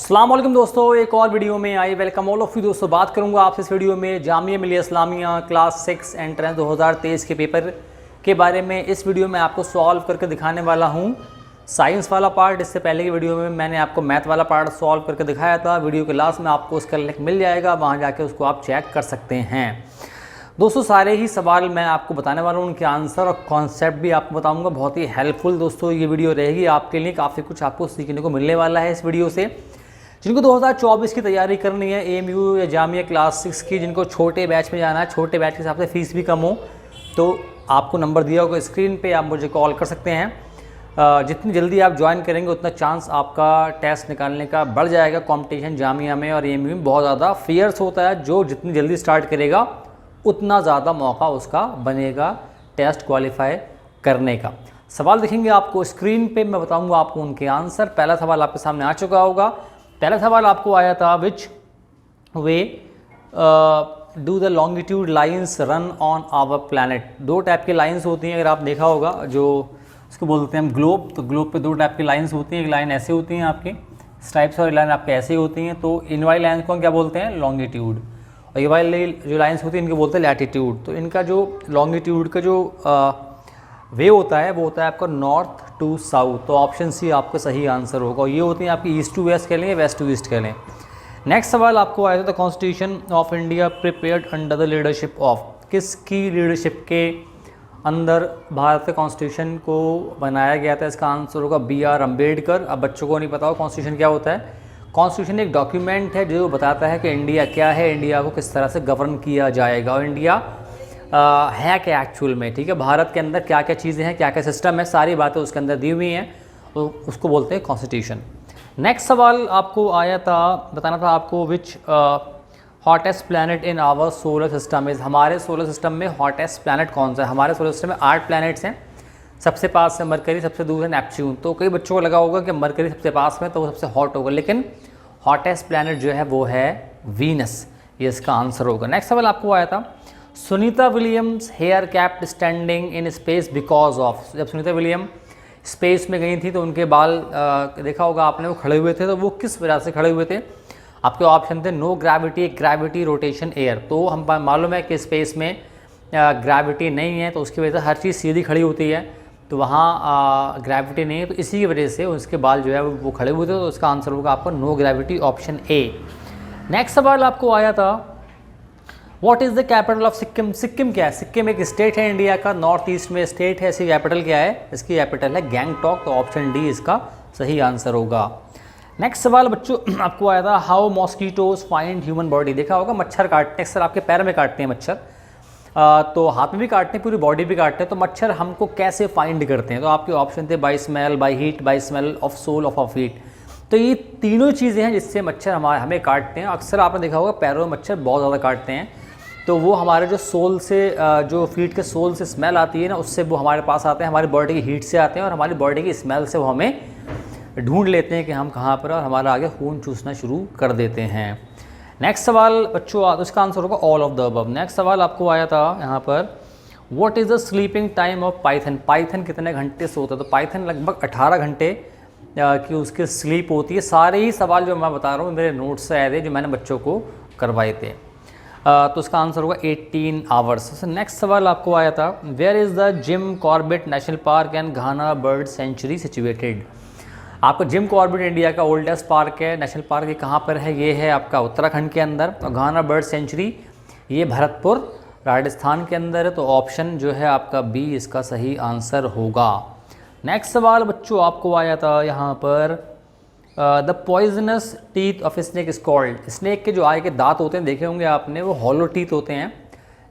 अस्सलाम वालेकुम दोस्तों, एक और वीडियो में I welcome all of you. दोस्तों बात करूंगा आपसे इस वीडियो में जामिया मिलिया इस्लामिया क्लास 6 एंट्रेंस 2023 के पेपर के बारे में। इस वीडियो में आपको सॉल्व करके दिखाने वाला हूं साइंस वाला पार्ट। इससे पहले की वीडियो में मैंने आपको मैथ वाला पार्ट सॉल्व करके दिखाया था। वीडियो के लास्ट में आपको उसका लिंक मिल जाएगा, वहाँ जाके उसको आप चेक कर सकते हैं। दोस्तों सारे ही सवाल मैं आपको बताने वाला हूँ, उनके आंसर और कॉन्सेप्ट भी आपको बताऊंगा। बहुत ही हेल्पफुल दोस्तों ये वीडियो रहेगी आपके लिए, काफ़ी कुछ आपको सीखने को मिलने वाला है इस वीडियो से। जिनको 2024 की तैयारी करनी है एएमयू या जामिया क्लास 6 की, जिनको छोटे बैच में जाना है, छोटे बैच के हिसाब से फ़ीस भी कम हो, तो आपको नंबर दिया होगा स्क्रीन पे, आप मुझे कॉल कर सकते हैं। जितनी जल्दी आप ज्वाइन करेंगे उतना चांस आपका टेस्ट निकालने का बढ़ जाएगा। कंपटीशन जामिया में और एएमयू में बहुत ज़्यादा फियर्स होता है। जो जितनी जल्दी स्टार्ट करेगा उतना ज़्यादा मौका उसका बनेगा टेस्ट क्वालिफाई करने का। सवाल देखेंगे आपको स्क्रीन पे, मैं बताऊंगा आपको उनके आंसर। पहला सवाल आपके सामने आ चुका होगा। पहला सवाल आपको आया था, which way do the longitude lines run on our planet. दो टाइप की लाइंस होती हैं, अगर आप देखा होगा, जो उसको बोलते हैं हम ग्लोब। तो ग्लोब पे दो टाइप की लाइंस होती हैं, एक लाइन ऐसे होती हैं आपके स्ट्राइप्स और लाइन आपके ऐसे होती हैं। तो इन वाली लाइन को हम क्या बोलते हैं, लॉन्गिट्यूड, और ये वाली जो लाइंस होती हैं इनको बोलते हैं लैटिट्यूड। तो इनका जो लॉन्गिट्यूड का जो वे होता है वो होता है आपका नॉर्थ टू साउथ। तो ऑप्शन सी आपका सही आंसर होगा। और ये होती हैं आपकी ईस्ट टू वेस्ट कह लें, वेस्ट टू ईस्ट कह लें। नेक्स्ट सवाल आपको आया था, the constitution of India prepared under the leadership of. किसकी लीडरशिप के अंदर भारत के कॉन्स्टिट्यूशन को बनाया गया था? इसका आंसर होगा BR अम्बेडकर। अब बच्चों को नहीं पता हो कॉन्स्टिट्यूशन क्या होता है। कॉन्स्टिट्यूशन एक डॉक्यूमेंट है जो बताता है कि इंडिया क्या है, इंडिया को किस तरह से गवर्न किया जाएगा, और इंडिया है क्या एक्चुअल में। ठीक है, भारत के अंदर क्या क्या चीज़ें हैं, क्या क्या सिस्टम है, सारी बातें उसके अंदर दी हुई हैं, तो उसको बोलते हैं कॉन्स्टिट्यूशन। नेक्स्ट सवाल आपको आया था, बताना था आपको, which hottest planet in our solar system is. हमारे सोलर सिस्टम में हॉटेस्ट प्लैनेट कौन सा है? हमारे सोलर सिस्टम में 8 प्लैनेट्स हैं। सबसे पास है मरकरी, सबसे दूर है नेपच्यून। तो कई बच्चों को लगा होगा कि मरकरी सबसे पास में तो वो सबसे हॉट होगा, लेकिन हॉटेस्ट प्लैनेट जो है वो है वीनस। ये इसका आंसर होगा। नेक्स्ट सवाल आपको आया था, Sunita Williams hair capped standing in space because of. जब सुनीता विलियम स्पेस में गई थी तो उनके बाल देखा होगा आपने, वो खड़े हुए थे। तो वो किस वजह से खड़े हुए थे? आपके ऑप्शन थे no gravity, gravity, rotation, air. तो हम मालूम है कि स्पेस में ग्रेविटी नहीं है, तो उसकी वजह से हर चीज़ सीधी खड़ी होती है, तो वहाँ ग्रेविटी नहीं है, तो इसी की वजह से उसके बाल जो है वो खड़े हुए थे। तो उसका आंसर होगा आपका no gravity, option A. Next सवाल आपको आया था, what is the capital of Sikkim. Sikkim क्या है? सिक्किम एक स्टेट है इंडिया का, नॉर्थ ईस्ट में स्टेट है। इसकी कैपिटल क्या है? इसकी कैपिटल है गैंगटॉक। तो ऑप्शन डी इसका सही आंसर होगा। नेक्स्ट सवाल बच्चों आपको आया था, how mosquitoes find human body. देखा होगा मच्छर काटते हैं, अक्सर आपके पैर में काटते हैं मच्छर, तो हाथ में भी काटते हैं, पूरी बॉडी भी काटते हैं। तो मच्छर हमको कैसे फाइंड करते हैं? तो आपके ऑप्शन थे by smell, by heat, by smell of sole of feet. तो ये तीनों चीज़ें हैं जिससे मच्छर हमें काटते हैं। अक्सर आपने देखा होगा पैरों में मच्छर बहुत ज़्यादा काटते हैं, तो वो हमारे जो सोल से, जो फीट के सोल से स्मेल आती है ना, उससे वो हमारे पास आते हैं, हमारी बॉडी की हीट से आते हैं, और हमारी बॉडी की स्मेल से वो हमें ढूंढ लेते हैं कि हम कहाँ पर, और हमारा आगे खून चूसना शुरू कर देते हैं। नेक्स्ट सवाल बच्चों, उसका आंसर होगा all of the above. Next सवाल आपको आया था यहाँ पर, what is the sleeping time of Python. Python कितने घंटे सोता है? तो पाइथन लगभग 18 घंटे की उसकी स्लीप होती है। सारे ही सवाल जो मैं बता रहा हूँ मेरे नोट्स से आए थे, जो मैंने बच्चों को करवाए थे। तो उसका आंसर होगा 18 आवर्स। नेक्स्ट सवाल आपको आया था, where is the Jim Corbett national park and Ghana bird sanctuary situated. आपका जिम कॉर्बेट इंडिया का ओल्डेस्ट पार्क है, नेशनल पार्क। ये कहाँ पर है? ये है आपका उत्तराखंड के अंदर। और घाना बर्ड सेंचुरी ये भरतपुर राजस्थान के अंदर है। तो ऑप्शन जो है आपका बी इसका सही आंसर होगा। नेक्स्ट सवाल बच्चों आपको आया था यहाँ पर, the poisonous teeth of snake is called. Snake के जो आगे के दांत होते हैं देखे होंगे आपने, वो हॉलो टीथ होते हैं।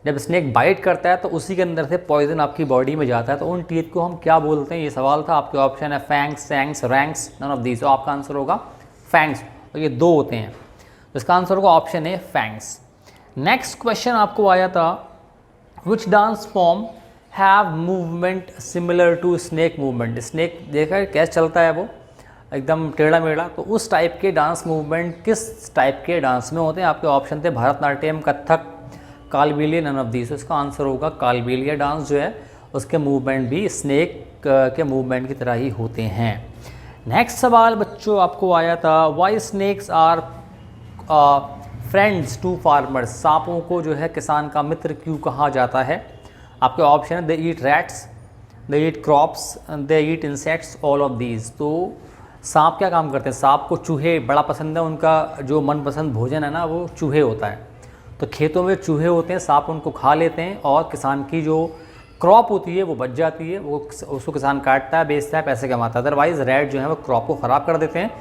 जब स्नेक बाइट करता है तो उसी के अंदर से पॉइजन आपकी बॉडी में जाता है, तो उन टीथ को हम क्या बोलते हैं? ये सवाल था। आपके ऑप्शन है fangs, sangs, ranks, none of these. तो आपका आंसर होगा फैंग्स, और ये दो होते हैं, तो इसका आंसर होगा option A fangs. Next question आपको आया था, which dance form have movement similar to snake movement. Snake देखा कैसे चलता है, वो एकदम टेढ़ा मेढ़ा, तो उस टाइप के डांस मूवमेंट किस टाइप के डांस में होते हैं? आपके ऑप्शन थे Bharatanatyam, Kathak, Kalbelia, none of these. इसका आंसर होगा कालबेलिया डांस जो है उसके मूवमेंट भी स्नेक के मूवमेंट की तरह ही होते हैं। नेक्स्ट सवाल बच्चों आपको आया था, why snakes are friends to farmers, सांपों को जो है किसान का मित्र क्यों कहा जाता है। आपके ऑप्शन है, they eat rats, they eat crops, they eat insects, all of these. तो सांप क्या काम करते हैं, सांप को चूहे बड़ा पसंद है, उनका जो मनपसंद भोजन है ना वो चूहे होता है। तो खेतों में चूहे होते हैं, सांप उनको खा लेते हैं और किसान की जो क्रॉप होती है वो बच जाती है, वो उसको किसान काटता है, बेचता है, पैसे कमाता है। अदरवाइज़ रैट जो है वो क्रॉप को ख़राब कर देते हैं।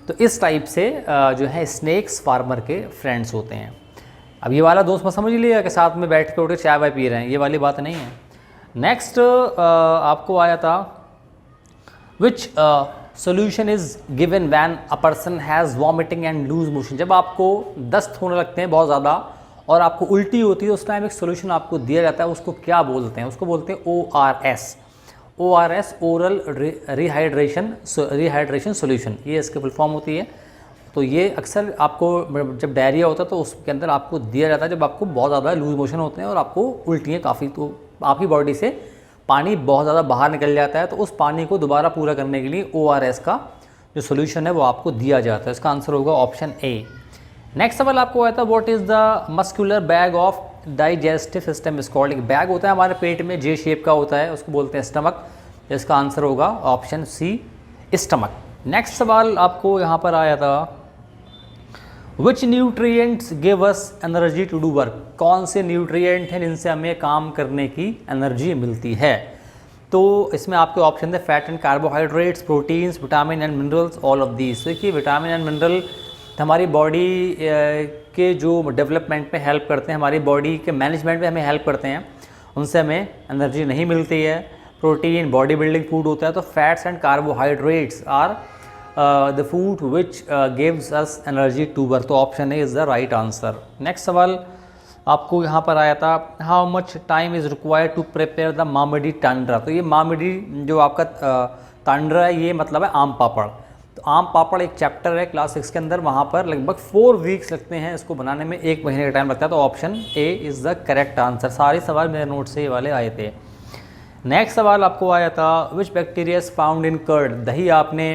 तो इस टाइप से जो है स्नेक्स फार्मर के फ्रेंड्स होते हैं। अब ये वाला दोस्त मत समझ लिया कि साथ में बैठ के उठ के चाय वाय पी रहे हैं, ये वाली बात नहीं है। नेक्स्ट आपको आया था, which solution is given when a person has vomiting and loose motion. जब आपको दस्त होने लगते हैं बहुत ज़्यादा और आपको उल्टी होती है, उस टाइम एक सोल्यूशन आपको दिया जाता है, उसको क्या बोलते हैं, उसको बोलते हैं ORS। ORS oral rehydration solution, ये इसकी फुल फॉर्म होती है। तो ये अक्सर आपको जब डायरिया होता है तो उसके अंदर आपको दिया जाता है जब आपको बहुत ज़्यादा लूज मोशन होते हैं और आपको उल्टियाँ काफ़ी, तो आपकी बॉडी से पानी बहुत ज़्यादा बाहर निकल जाता है। तो उस पानी को दोबारा पूरा करने के लिए ORS का जो सोल्यूशन है वो आपको दिया जाता है। इसका आंसर होगा ऑप्शन ए। नेक्स्ट सवाल आपको आया था, what is the muscular bag of digestive system is called. एक बैग होता है हमारे पेट में, जे शेप का होता है, उसको बोलते हैं स्टमक। इसका आंसर होगा ऑप्शन सी, स्टमक। नेक्स्ट सवाल आपको यहाँ पर आया था, which nutrients give us energy to do work. कौन से न्यूट्रिएंट हैं जिनसे हमें काम करने की एनर्जी मिलती है। तो इसमें आपके ऑप्शन थे, fat and carbohydrates, proteins, vitamin and minerals, all of these. देखिए विटामिन एंड मिनरल हमारी बॉडी के जो डेवलपमेंट में हेल्प करते हैं, हमारी बॉडी के मैनेजमेंट में हमें हेल्प करते हैं, उनसे हमें एनर्जी नहीं मिलती है। प्रोटीन बॉडी बिल्डिंग फूड होता है, तो fats and carbohydrates are the food which gives us energy to work. तो option A is the right answer. Next सवाल आपको यहाँ पर आया था, how much time is required to prepare the mamidi tandra. तो ये मामिडी जो आपका टांड्रा है, ये मतलब है आम पापड़। तो आम पापड़ एक चैप्टर है क्लास 6 के अंदर, वहाँ पर लगभग 4 वीक्स लगते हैं इसको बनाने में, 1 महीने का टाइम लगता है। तो option A is the correct answer. सारे सवाल मेरे नोट से ये वाले आए थे। नेक्स्ट सवाल आपको आया था, which bacteria is found in curd. दही आपने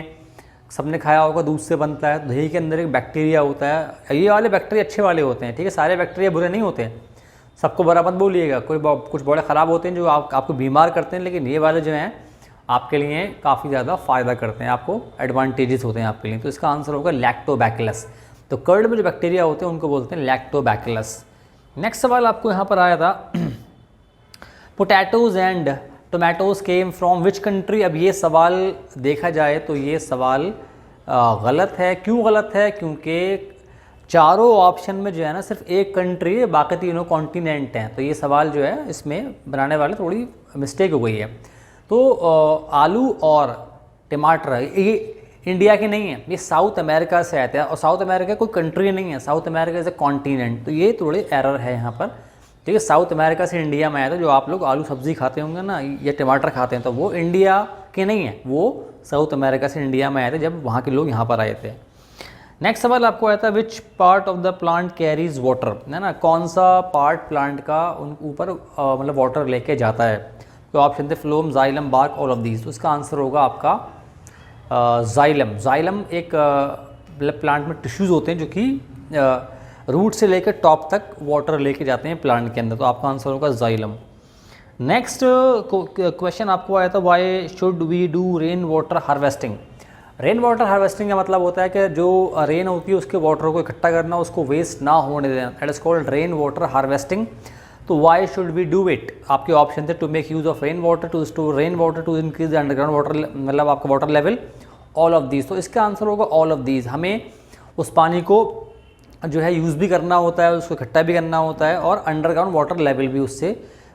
सबने खाया होगा, दूध से बनता है। दही के अंदर एक बैक्टीरिया होता है, ये वाले बैक्टीरिया अच्छे वाले होते हैं, ठीक है, सारे बैक्टीरिया बुरे नहीं होते हैं, सबको बराबर बोलिएगा। कुछ बड़े ख़राब होते हैं जो आपको बीमार करते हैं, लेकिन ये वाले जो हैं आपके लिए काफ़ी ज़्यादा फ़ायदा करते हैं, आपको एडवांटेजेस होते हैं आपके लिए। तो इसका आंसर होगा लैक्टोबैसिलस। तो कर्ड में जो बैक्टीरिया होते हैं उनको बोलते हैं लैक्टोबैसिलस। नेक्स्ट सवाल आपको यहाँ पर आया था, potatoes and tomatoes came from which country. अब ये सवाल देखा जाए तो ये सवाल गलत है। क्यों गलत है? क्योंकि चारों ऑप्शन में जो है ना सिर्फ एक कंट्री है, बाकी तीनों कॉन्टिनेंट हैं। तो ये सवाल जो है इसमें बनाने वाले थोड़ी मिस्टेक हो गई है। तो आलू और टमाटर ये इंडिया के नहीं है, ये साउथ अमेरिका से आते हैं, और साउथ अमेरिका कोई कंट्री नहीं है, south America is a continent. तो ये थोड़े एरर है यहाँ पर, ठीक है। साउथ अमेरिका से इंडिया में आया था। जो आप लोग आलू सब्ज़ी खाते होंगे ना या टमाटर खाते हैं, तो वो इंडिया के नहीं है, वो साउथ अमेरिका से इंडिया में आए थे जब वहाँ के लोग यहाँ पर आए थे। नेक्स्ट सवाल आपको आया था, which part of the plant carries water, है ना, कौन सा पार्ट प्लांट का उन ऊपर मतलब वाटर लेके जाता है। तो ऑप्शन थे phloem, xylem, bark, all of these. तो इसका आंसर होगा आपका जाइलम। जाइलम एक मतलब प्लांट में टिश्यूज़ होते हैं जो कि रूट से लेकर टॉप तक वाटर लेके जाते हैं प्लांट के अंदर। तो आपका आंसर होगा जाइलम। नेक्स्ट क्वेश्चन आपको आया था, why should we do rain water harvesting. Rain water harvesting का मतलब होता है कि जो रेन होती है उसके वाटर को इकट्ठा करना, उसको वेस्ट ना होने देना, that is called rain water harvesting. तो why should we do it. आपके ऑप्शन थे, to make use of rain water, to store rain water, to increase the underground water, मतलब आपका water level, all of these. तो इसका answer होगा all of these. हमें उस पानी को जो है यूज़ भी करना होता है, उसको इकट्ठा भी करना होता है, और अंडरग्राउंड वाटर लेवल भी उससे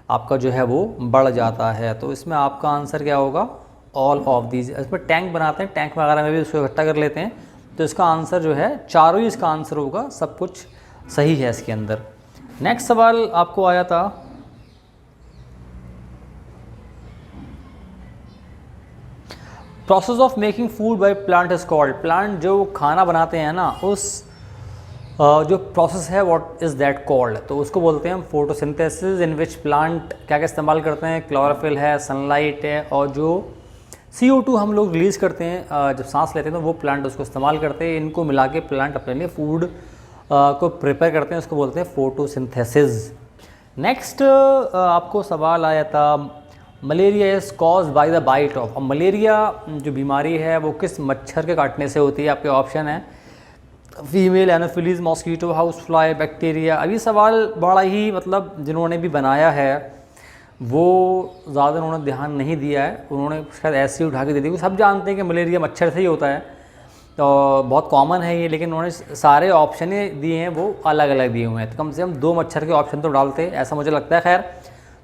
आपका जो है वो बढ़ जाता है। तो इसमें आपका आंसर क्या होगा, ऑल ऑफ दीज। इसमें टैंक बनाते हैं, टैंक वगैरह में भी उसको इकट्ठा कर लेते हैं। तो इसका आंसर जो है चारों ही इसका आंसर होगा, सब कुछ सही है इसके अंदर। नेक्स्ट सवाल आपको आया था, process of making food by plant is called. Plant जो खाना बनाते हैं ना, उस जो प्रोसेस है व्हाट इज़ दैट कॉल्ड। तो उसको बोलते हैं हम फोटोसिंथेसिस, इन विच प्लांट क्या क्या इस्तेमाल करते हैं, क्लोरोफिल है, सनलाइट है, और जो CO2 हम लोग रिलीज़ करते हैं जब सांस लेते हैं, तो वो प्लांट उसको इस्तेमाल करते हैं। इनको मिला के प्लांट अपने लिए फूड को प्रिपेयर करते हैं, उसको बोलते हैं फोटोसिंथेसिस। नेक्स्ट आपको सवाल आया था, malaria is cause by the bite of. अब मलेरिया जो बीमारी है वो किस मच्छर के काटने से होती है? आपके ऑप्शन है female anopheles, mosquito, house fly, bacteria. अभी सवाल बड़ा ही मतलब जिन्होंने भी बनाया है वो ज़्यादा उन्होंने ध्यान नहीं दिया है, उन्होंने शायद ऐसे ही उठा के दे दी। सब जानते हैं कि मलेरिया मच्छर से ही होता है, तो बहुत कॉमन है ये, लेकिन उन्होंने सारे ऑप्शन दिए हैं वो अलग अलग दिए हुए हैं, तो कम से कम 2 मच्छर के ऑप्शन तो डालते, ऐसा मुझे लगता है। खैर,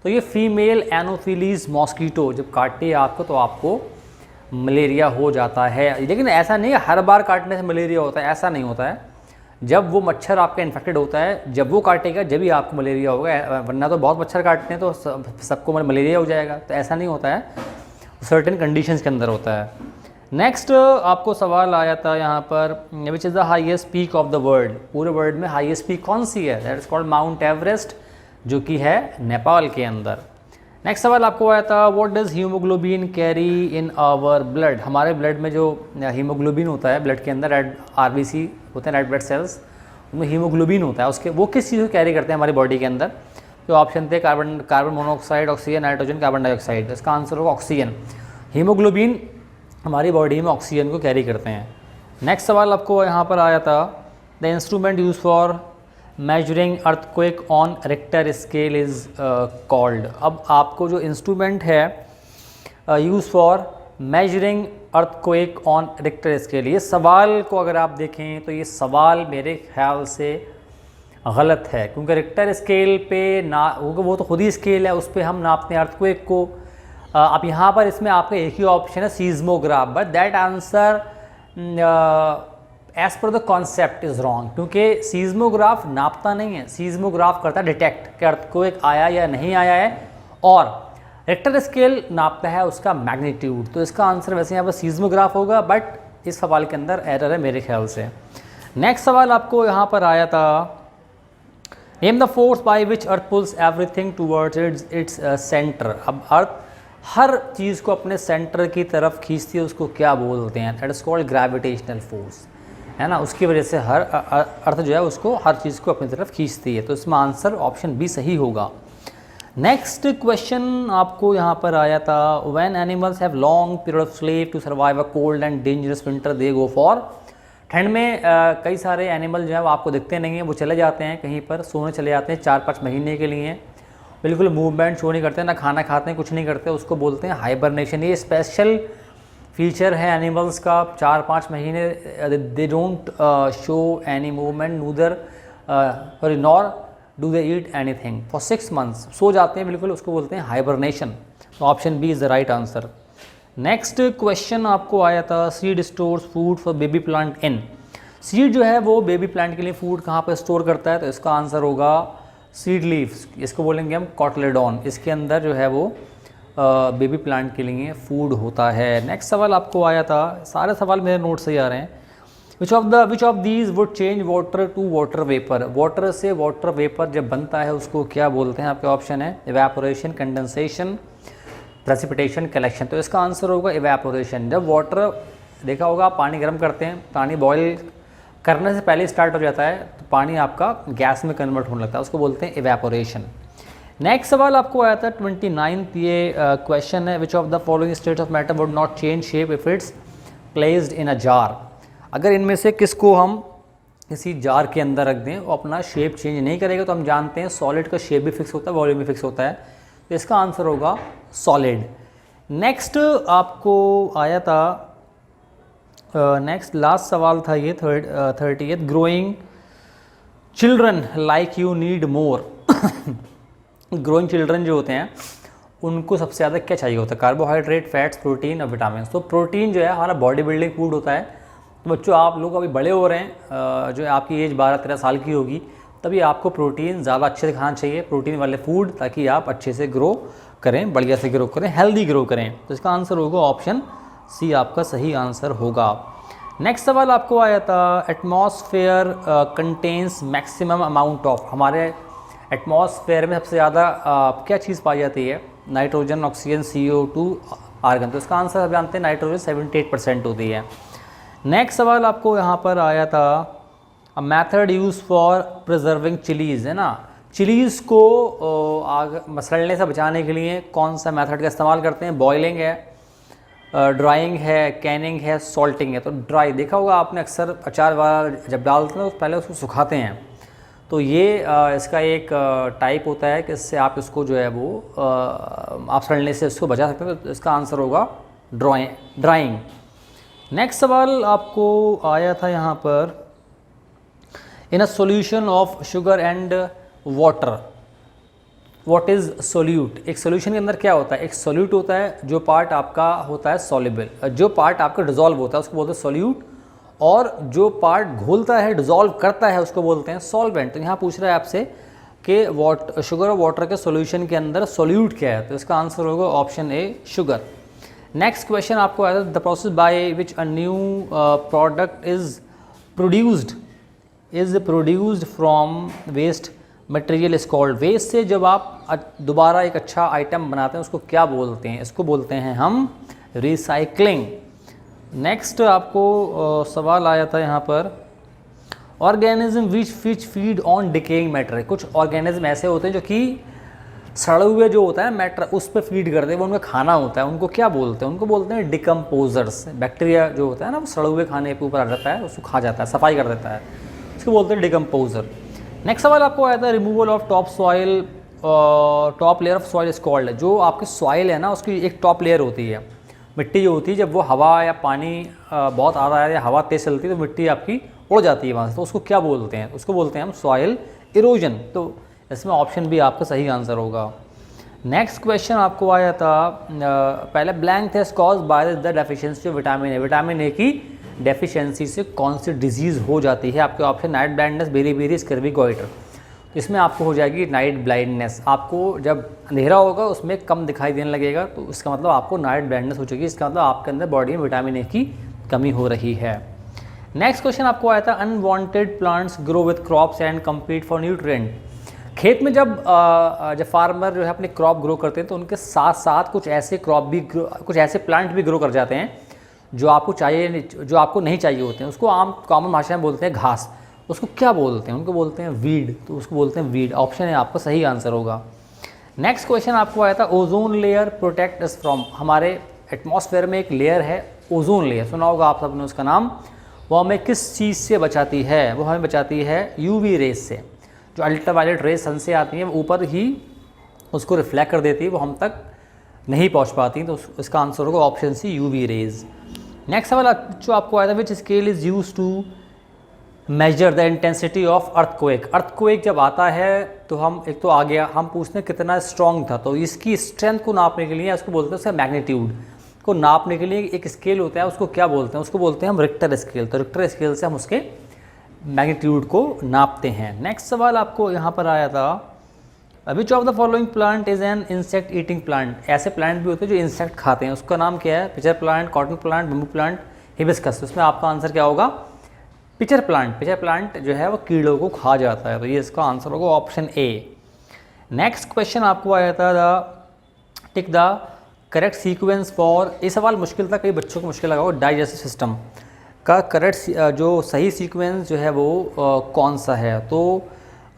तो ये फीमेल एनोफिलीज मॉस्कीटो जब काटती है आपको तो आपको मलेरिया हो जाता है। लेकिन ऐसा नहीं है हर बार काटने से मलेरिया होता है, ऐसा नहीं होता है। जब वो मच्छर आपका इन्फेक्टेड होता है, जब वो काटेगा जब ही आपको मलेरिया होगा, वरना तो बहुत मच्छर काटते हैं तो सबको मलेरिया हो जाएगा, तो ऐसा नहीं होता है, सर्टेन कंडीशंस के अंदर होता है। नेक्स्ट आपको सवाल आया था यहाँ पर, which is the highest peak of the world. पूरे वर्ल्ड में हाईएस्ट पीक कौन सी है? That is called mount Everest, जो कि है नेपाल के अंदर। नेक्स्ट सवाल आपको आया था, what does haemoglobin carry in our blood. हमारे ब्लड में जो हीमोग्लोबिन होता है ब्लड के अंदर, रेड RBC होते हैं, रेड ब्लड सेल्स, उनमें हीमोग्लोबिन होता है, उसके वो किस चीज़ को कैरी करते हैं हमारी बॉडी के अंदर? जो ऑप्शन थे carbon monoxide, oxygen, nitrogen, carbon dioxide. इसका आंसर होगा ऑक्सीजन। हीमोग्लोबिन हमारी बॉडी में ऑक्सीजन को कैरी करते हैं। नेक्स्ट सवाल आपको यहाँ पर आया था, the instrument use for measuring earthquake on Richter scale is called. अब आपको जो इंस्ट्रूमेंट है use for measuring earthquake on Richter scale, ये सवाल को अगर आप देखें तो ये सवाल मेरे ख्याल से गलत है, क्योंकि रिक्टर स्केल पे ना, वो तो खुद ही स्केल है, उस पर हम नापते हैं अर्थक्वेक को। अब यहाँ पर इसमें आपका एक ही ऑप्शन है seismograph, but that answer as per the concept is wrong, क्योंकि सीज़मोग्राफ नापता नहीं है, सीज़मोग्राफ करता है डिटेक्ट कि अर्थक्वेक आया या नहीं आया है, और रिक्टर स्केल नापता है उसका मैग्नीट्यूड। तो इसका आंसर वैसे यहाँ पर सीज़मोग्राफ होगा, बट इस सवाल के अंदर एरर है मेरे ख्याल से। नेक्स्ट सवाल आपको यहाँ पर आया था, name the force by which earth pulls everything towards its centre. अब अर्थ हर चीज़ को अपने सेंटर की तरफ खींचती है, उसको क्या बोलते हैं? That is called gravitational force, है ना। उसकी वजह से हर अर्थ जो है उसको हर चीज़ को अपनी तरफ खींचती है, तो इसमें आंसर ऑप्शन बी सही होगा। नेक्स्ट क्वेश्चन आपको यहाँ पर आया था, when animals have long period of sleep to survive a cold and dangerous winter they go for. ठंड में कई सारे एनिमल जो है वो आपको दिखते नहीं हैं, वो चले जाते हैं कहीं पर सोने चले जाते हैं 4-5 महीने के लिए, बिल्कुल मूवमेंट शो नहीं करते, ना खाना खाते हैं, कुछ नहीं करते, उसको बोलते हैं हाइबरनेशन। ये स्पेशल फीचर है एनिमल्स का, 4-5 महीने they don't show any movement neither sorry nor do they eat anything for 6 months, सो जाते हैं बिल्कुल, उसको बोलते हैं हाइबरनेशन। तो option B is the right answer. Next question आपको आया था, seed stores food for baby plant in. Seed जो है वो बेबी प्लांट के लिए फूड कहाँ पर स्टोर करता है? तो इसका आंसर होगा सीड लीव्स, इसको बोलेंगे हम कॉटलेडॉन। इसके अंदर जो है वो बेबी प्लांट के लिए फूड होता है। नेक्स्ट सवाल आपको आया था, सारे सवाल मेरे नोट से ही आ रहे हैं, which of these would change water to water vapour. Water से वाटर वेपर जब बनता है उसको क्या बोलते हैं? आपके ऑप्शन है इवेपोरेशन, कंडेंसेशन, प्रेसिपिटेशन, कलेक्शन। तो इसका आंसर होगा इवेपोरेशन। जब वाटर, देखा होगा आप पानी गर्म करते हैं, पानी बॉयल करने से पहले स्टार्ट हो जाता है तो पानी आपका गैस में कन्वर्ट होने लगता है, उसको बोलते हैं इवेपोरेशन। नेक्स्ट सवाल आपको आया था 29th, ये क्वेश्चन है, विच of the following states of matter would not change shape if it's placed in a jar. अगर इनमें से किसको हम किसी जार के अंदर रख दें वो अपना शेप चेंज नहीं करेगा, तो हम जानते हैं सॉलिड का शेप भी फिक्स होता है, वॉल्यूम भी फिक्स होता है, तो इसका आंसर होगा सॉलिड। नेक्स्ट आपको आया था, नेक्स्ट लास्ट सवाल था ये 30th, growing children like you need more. Growing children जो होते हैं उनको सबसे ज़्यादा क्या चाहिए होता है? कार्बोहाइड्रेट, फैट्स, प्रोटीन और विटामिन। तो प्रोटीन जो है हमारा बॉडी बिल्डिंग फूड होता है। तो बच्चों, आप लोग अभी बड़े हो रहे हैं, जो आपकी एज 12-13 साल की होगी, तभी आपको प्रोटीन ज़्यादा अच्छे से खाना चाहिए, प्रोटीन वाले फूड, ताकि आप अच्छे से ग्रो करें, बढ़िया से ग्रो करें, हेल्दी ग्रो करें। तो इसका आंसर होगा ऑप्शन सी, आपका सही आंसर होगा। नेक्स्ट सवाल आपको आया था, atmosphere contains maximum amount of. हमारे एटमॉस्फेयर में सबसे ज़्यादा क्या चीज़ पाई जाती है? Nitrogen, oxygen, CO2 argon. तो इसका आंसर आप जानते हैं नाइट्रोजन 78% होती है। नेक्स्ट सवाल आपको यहाँ पर आया था, अ method use for preserving chillies, है ना। चिलीज़ को आग मसलने से बचाने के लिए कौन सा मेथड का इस्तेमाल करते हैं? बॉइलिंग है, ड्राइंग है, कैनिंग है, सॉल्टिंग है। तो ड्राई देखा होगा आपने, अक्सर अचार वाला जब डालते हैं तो पहले उसको सुखाते हैं। तो ये इसका एक टाइप होता है कि इससे आप इसको जो है वो आप सड़ने से इसको बचा सकते हैं। तो इसका आंसर होगा ड्राइंग। नेक्स्ट सवाल आपको आया था यहाँ पर, in a solution of sugar and water what is solute. एक सोल्यूशन के अंदर क्या होता है? एक सोल्यूट होता है जो पार्ट आपका होता है सॉल्युबल, जो पार्ट आपका डिजॉल्व होता है उसको बोलते हैं सोल्यूट, और जो पार्ट घुलता है डिजॉल्व करता है उसको बोलते हैं सॉल्वेंट। तो यहाँ पूछ रहा है आपसे कि शुगर और वाटर के सॉल्यूशन के अंदर सोल्यूट क्या है, तो इसका आंसर होगा option A sugar. Next question आपको आया था, the process by which a new product is produced from waste material is called. Waste से जब आप दोबारा एक अच्छा आइटम बनाते हैं उसको क्या बोलते हैं? इसको बोलते हैं हम रिसाइकलिंग। नेक्स्ट आपको सवाल आया था यहाँ पर, organism which feed on decaying matter. कुछ ऑर्गेनिज्म ऐसे होते हैं जो कि सड़े हुए जो होता है मैटर उस पर फीड करते हैं, वो उनका खाना होता है, उनको क्या बोलते हैं? उनको बोलते हैं डिकम्पोजर्स। बैक्टीरिया जो होता है ना वो सड़े हुए खाने के ऊपर आ जाता है, उसको खा जाता है, सफाई कर देता है, उसको बोलते हैं डिकम्पोजर। नेक्स्ट सवाल आपको आया था, removal of top soil, top layer of soil is called. जो आपकी सॉइल है ना उसकी एक टॉप लेयर होती है, मिट्टी जो होती है, जब वो हवा या पानी बहुत आ रहा है या हवा तेज़ चलती है तो मिट्टी आपकी उड़ जाती है वहाँ से, तो उसको क्या बोलते हैं? उसको बोलते हैं हम सॉइल इरोजन। तो इसमें ऑप्शन भी आपका सही आंसर होगा। नेक्स्ट क्वेश्चन आपको आया था, पहले ब्लैंक थे, cause by the deficiency of vitamin A. Vitamin A की डेफिशिएंसी से कौन सी डिजीज़ हो जाती है? आपके option night blindness, beri scurvy, goitre. इसमें आपको हो जाएगी नाइट ब्लाइंडनेस। आपको जब अंधेरा होगा उसमें कम दिखाई देने लगेगा, तो इसका मतलब आपको नाइट ब्लाइंडनेस हो चुकी है। इसका मतलब आपके अंदर बॉडी में विटामिन ए की कमी हो रही है। नेक्स्ट क्वेश्चन आपको आया था, unwanted plants grow with crops and compete for nutrient. खेत में जब फार्मर जो है अपनी क्रॉप ग्रो करते हैं तो उनके साथ साथ कुछ ऐसे प्लांट भी ग्रो कर जाते हैं जो आपको चाहिए, जो आपको नहीं चाहिए होते हैं। उसको आम कॉमन भाषा में बोलते हैं घास। उसको क्या बोलते हैं? उनको बोलते हैं वीड। तो उसको बोलते हैं वीड। ऑप्शन है आपका सही आंसर होगा। नेक्स्ट क्वेश्चन आपको आया था, ozone layer protect us from. हमारे एटमॉस्फेयर में एक लेयर है ओजोन लेयर, सुना होगा आप सबने उसका नाम। वो हमें किस चीज़ से बचाती है? वो हमें बचाती है यूवी रेज से। जो अल्ट्रावायलेट रेज सन से आती हैं वो ऊपर ही उसको रिफ्लेक्ट कर देती है, वो हम तक नहीं पहुंच पाती। तो इसका आंसर होगा option C UV rays. Next सवाल जो आपको आया था, which scale is use to measure the intensity of earthquake. Earthquake जब आता है तो हम एक तो आ गया, हम पूछते हैं कितना स्ट्रॉन्ग था, तो इसकी स्ट्रेंथ को नापने के लिए उसको बोलते हैं उसका मैग्नीट्यूड को नापने के लिए एक स्केल होता है, उसको क्या बोलते हैं? उसको बोलते हैं हम रिक्टर स्केल। तो रिक्टर स्केल से हम उसके मैग्नीट्यूड को नापते हैं। नेक्स्ट सवाल आपको यहाँ पर आया था, which of the following plant is an insect eating plant. ऐसे प्लांट भी होते हैं जो इंसेक्ट खाते हैं, उसका नाम क्या है? Pitcher plant, cotton plant, bamboo plant, hibiscus. उसमें आपका आंसर क्या होगा? Pitcher plant. पिचर प्लांट जो है वो कीड़ों को खा जाता है, तो ये इसका आंसर होगा ऑप्शन ए। नेक्स्ट क्वेश्चन आपको आया था, tick the correct sequence for. ये सवाल मुश्किल था, कई बच्चों को मुश्किल लगा होगा। डाइजेस्टिव सिस्टम का करेक्ट जो सही सीक्वेंस जो है वो कौन सा है? तो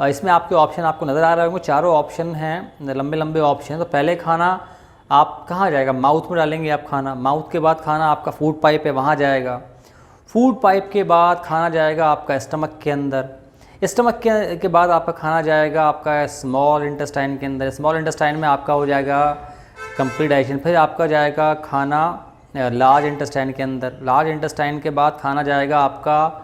इसमें आपके ऑप्शन आपको नज़र आ रहे होंगे, चारों ऑप्शन हैं, लंबे लंबे ऑप्शन। तो पहले खाना आप कहाँ जाएगा? माउथ में डालेंगे आप खाना। माउथ के बाद खाना आपका फूड पाइप है, वहाँ जाएगा। फूड पाइप के बाद खाना जाएगा आपका स्टमक के अंदर। स्टमक के बाद आपका खाना जाएगा आपका स्मॉल इंटेस्टाइन के अंदर। स्मॉल इंटेस्टाइन में आपका हो जाएगा कंप्लीट डाइजेशन। फिर आपका जाएगा खाना लार्ज इंटेस्टाइन के अंदर। लार्ज इंटेस्टाइन के बाद खाना जाएगा आपका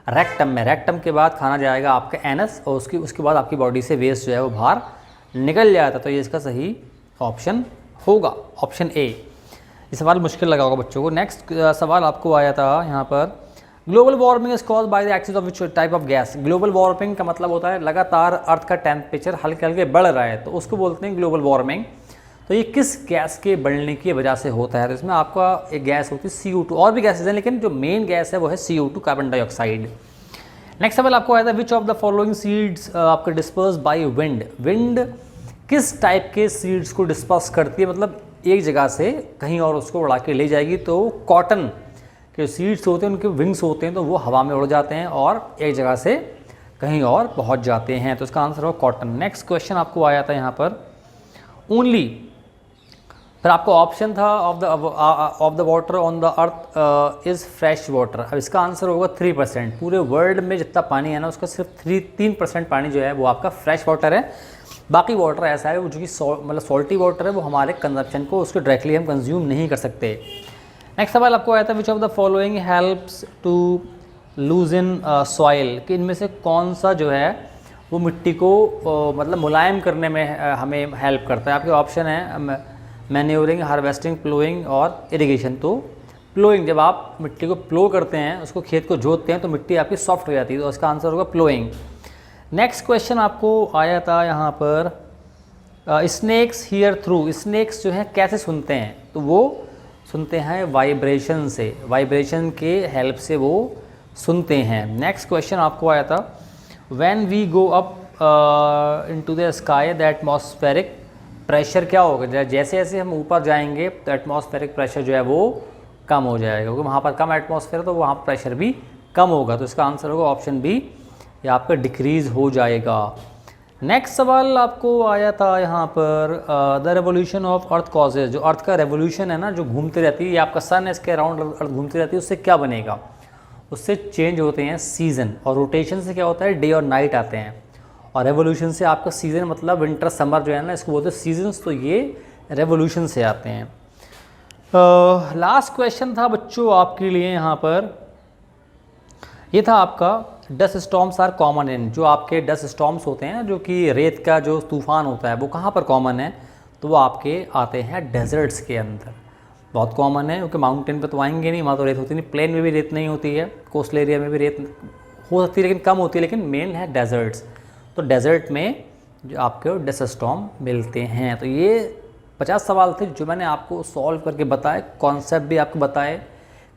रेक्टम में। रेक्टम के बाद खाना जाएगा आपका एनस, और उसके बाद आपकी बॉडी से वेस्ट जो है वो बाहर निकल जाता है। तो ये इसका सही ऑप्शन होगा, ऑप्शन ए। ये सवाल मुश्किल लगा होगा बच्चों को। नेक्स्ट सवाल आपको आया था यहाँ पर, global warming is cause by the axis of which type of gas. Global warming का मतलब होता है लगातार अर्थ का टेम्परेचर हल्के हल्के बढ़ रहा है, तो उसको बोलते हैं ग्लोबल वार्मिंग। तो ये किस गैस के बढ़ने की वजह से होता है? तो इसमें आपका एक गैस होती है CO2, और भी गैसेज हैं लेकिन जो मेन गैस है वो है CO2, कार्बन डाइऑक्साइड। नेक्स्ट सवाल आपको आया था, which of the following seeds आपके डिस्पर्स बाय विंड। विंड किस टाइप के सीड्स को डिस्पर्स करती है, मतलब एक जगह से कहीं और उसको उड़ा के ले जाएगी। तो कॉटन के सीड्स होते हैं, उनके विंग्स होते हैं, तो वो हवा में उड़ जाते हैं और एक जगह से कहीं और पहुंच जाते हैं। तो इसका आंसर होगा कॉटन। नेक्स्ट क्वेश्चन आपको आया था यहाँ पर ओनली, फिर आपको ऑप्शन था of the water on the earth is fresh water. अब इसका आंसर होगा 3%। पूरे वर्ल्ड में जितना पानी है ना उसका सिर्फ 3% पानी जो है वो आपका फ्रेश वाटर है। बाकी वाटर ऐसा है जो कि मतलब सॉल्टी वाटर है, वो हमारे कंजप्शन को उसको डायरेक्टली हम कंज्यूम नहीं कर सकते। नेक्स्ट सवाल आपको आया था which of the following helps to loosen soil, कि इनमें से कौन सा जो है वो मिट्टी को मतलब मुलायम करने में हमें हेल्प करता है। आपके ऑप्शन है मैन्योरिंग, हार्वेस्टिंग, प्लोइंग और इरिगेशन। तो प्लोइंग, जब आप मिट्टी को प्लो करते हैं, उसको खेत को जोतते हैं, तो मिट्टी आपकी सॉफ्ट हो जाती है, तो इसका आंसर होगा प्लोइंग। नेक्स्ट क्वेश्चन आपको आया था यहाँ पर स्नेक्स हियर थ्रू। स्नेक्स जो है कैसे सुनते हैं, तो वो सुनते हैं वाइब्रेशन से, वाइब्रेशन के हेल्प से वो सुनते हैं। नेक्स्ट क्वेश्चन आपको आया था when we go up into the sky the atmospheric pressure क्या होगा, जैसे जैसे हम ऊपर जाएंगे तो एटमॉस्फेरिक प्रेशर जो है वो कम हो जाएगा, क्योंकि वहाँ पर कम एटमॉस्फेयर तो वहाँ प्रेशर भी कम होगा। तो इसका आंसर होगा ऑप्शन बी, ये आपका डिक्रीज़ हो जाएगा। नेक्स्ट सवाल आपको आया था यहाँ पर the revolution of earth causes. जो अर्थ का रेवोल्यूशन है ना, जो घूमती रहती है, ये आपका सन है, इसके अराउंड अर्थ घूमती रहती है, उससे क्या बनेगा, उससे चेंज होते हैं सीज़न, और रोटेशन से क्या होता है डे और नाइट आते हैं, और रेवोल्यूशन से आपका सीज़न मतलब विंटर समर जो है ना, इसको बोलते हैं सीजन्स, तो ये रेवोल्यूशन से आते हैं। लास्ट क्वेश्चन था बच्चों आपके लिए यहाँ पर, ये था आपका dust storms are common in. जो आपके डस्ट स्टॉर्म्स होते हैं, जो कि रेत का जो तूफ़ान होता है, वो कहाँ पर कॉमन है, तो वो आपके आते हैं डेजर्ट्स के अंदर। बहुत कॉमन है, क्योंकि माउंटेन पे तो आएंगे नहीं, वहाँ तो रेत होती नहीं, प्लेन में भी रेत नहीं होती है, कोस्टल एरिया में भी रेत हो सकती है लेकिन कम होती है, लेकिन मेन है डेजर्ट्स। तो डेजर्ट में जो आपके डस्ट स्टॉर्म मिलते हैं। तो ये 50 सवाल थे जो मैंने आपको सॉल्व करके बताए, कॉन्सेप्ट भी आपको बताए,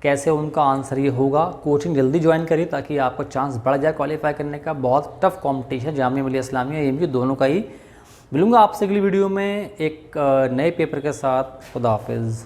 कैसे उनका आंसर ये होगा। कोचिंग जल्दी ज्वाइन करिए ताकि आपका चांस बढ़ जाए क्वालिफाई करने का। बहुत tough competition Jamia Millia Islamia AMU दोनों का ही। मिलूँगा आपसे अगली वीडियो में एक नए पेपर के साथ। खुदा हाफिज़।